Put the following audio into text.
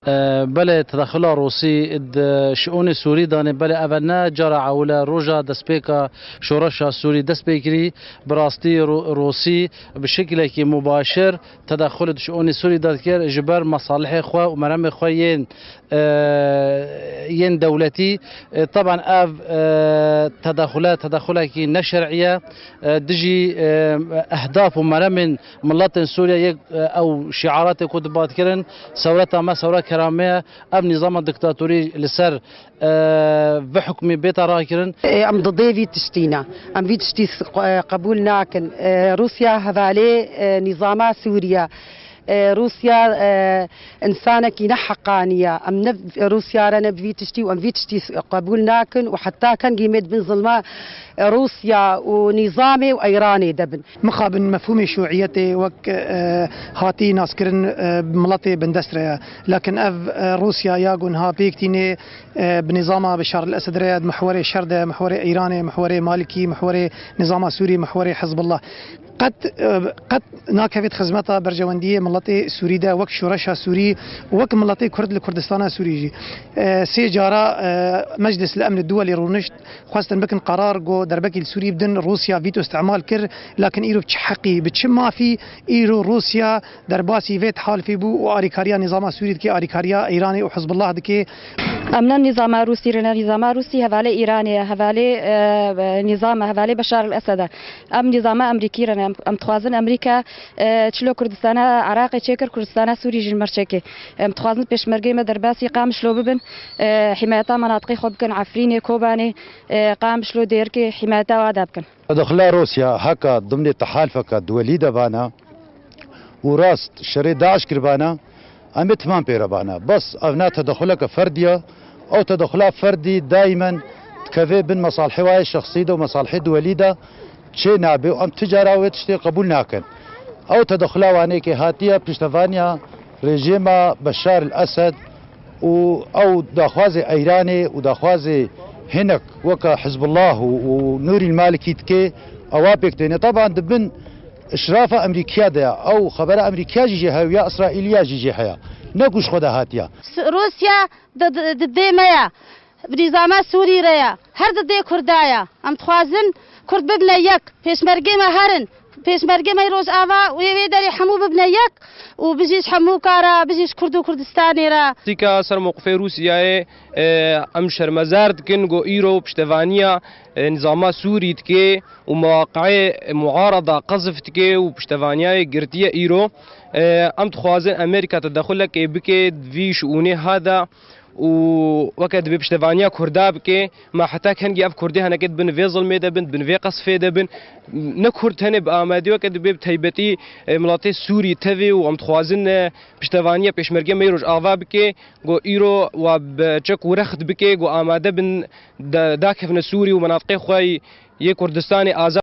بله تدخل روسي شؤون سوري دانه بله اولنا جرى عوله روجا دسبيكا شورشا سوري دسبيكري براستي روسي بشكل كي مباشر تدخل شؤون سوري دادكر جبر مصالح خوا ومرام خوين ين دولتي طبعا اف تدخلات كي نشرعيه دجي اهداف ومرام ملات سوريا او شعارات كتبات كرن ثورتها ما ثوره كرامه اب نظام الدكتاتوري لسر بحكم بيت راكرن ام ضدي في تشتينا ام في تشتي قبول ناكن روسيا هذالي نظام سوريا روسيا انسانه كي حقانيه ام روسيا رانا بفي تشتي وام في تشتي قبول ناكن وحتى كان قيمت بن ظلمه روسيا ونظامي وايراني دبن مقابل مفهوم شيوعيتي وك هاتي ناسكرن بملطي بندستريا لكن اف روسيا ياغون ها بيكتيني بنظام بشار الاسد رياد محوري شرده محوري ايراني محوري مالكي محوري نظام سوري محوري حزب الله قد ناكفت خدمتها برجوانديه ملتي سوري دا وك شورشها سوري وك ملتي كرد لكردستان سوري جي سي جارا مجلس الامن الدولي رونشت خاصه بكن قرار جو دربكي السوري بدن روسيا فيتو استعمال كر لكن ايرو بتحقي بتشما في ايرو روسيا درباسي فيت حال في بو واريكاريا نظام سوري دكي اريكاريا ايراني وحزب الله دكي امنا النظام الروسي رنا نظام روسي هذالي ايراني هذالي نظام هذالي بشار الاسد ام نظام امريكي رنا ام تخوازن امريكا تشلو كردستان عراقي تشكر كردستان سوري جن مرشكي ام تخوازن بيشمرغي ما درباسي قام شلو ببن حمايه مناطق خو بكن عفريني كوباني قام شلو ديركي حمايه واداب كن دخل روسيا هكا ضمن تحالفك الدولي دبانا وراست شري داعش كربانا ام تمام بيربانا بس افنا تدخلك فرديه او تدخلات فردي دائما تكفي بين مصالحي الشخصيه ومصالحي الدوليه شيء نابي ام تجاره وتشتي قبول ناكن او تدخلا وانيك هاتيه بشتفانيا ريجيم بشار الاسد او داخوازي ايراني وداخوازي هناك وكا حزب الله ونوري المالكي تكي اوابك طبعا دبن اشراف امريكا دا او خبر امريكا جي هيا اسرائيليه جي هيا نقوش خدا هاتيا روسيا ضد مايا بنظام سوري ريا هر ضد كردايا ام تخوازن كرد ببنيك بيشمرقي ما هرن بيشمرقي ما يروج آوا ويدري حمو ببنيك وبجيش حمو كارا بجيش كردو كردستاني را تيكا سر موقف روسيا ام شرمزارد كن جو ايرو بشتفانيا نظام سوري تكي ومواقع معارضه قذف تكي وبشتفانيا قرتيه ايرو ام تخوازن امريكا تدخل لك بكي في شؤونه هذا ووقت بشتفانيا كردا بكي ما حتى كان جاب كردي هنا كد بن في ظلمه دبن بن في قصفه دبن نكرد هنا بامادي وقت بتهيبتي ملاطي سوري تفي وام تخوازن بشتفانيا بيشمرجه ميروج اوا بكي جو ايرو وبچك ورخت بكي جو اماده بن داكفن سوري ومناطق خوي كردستاني آزاد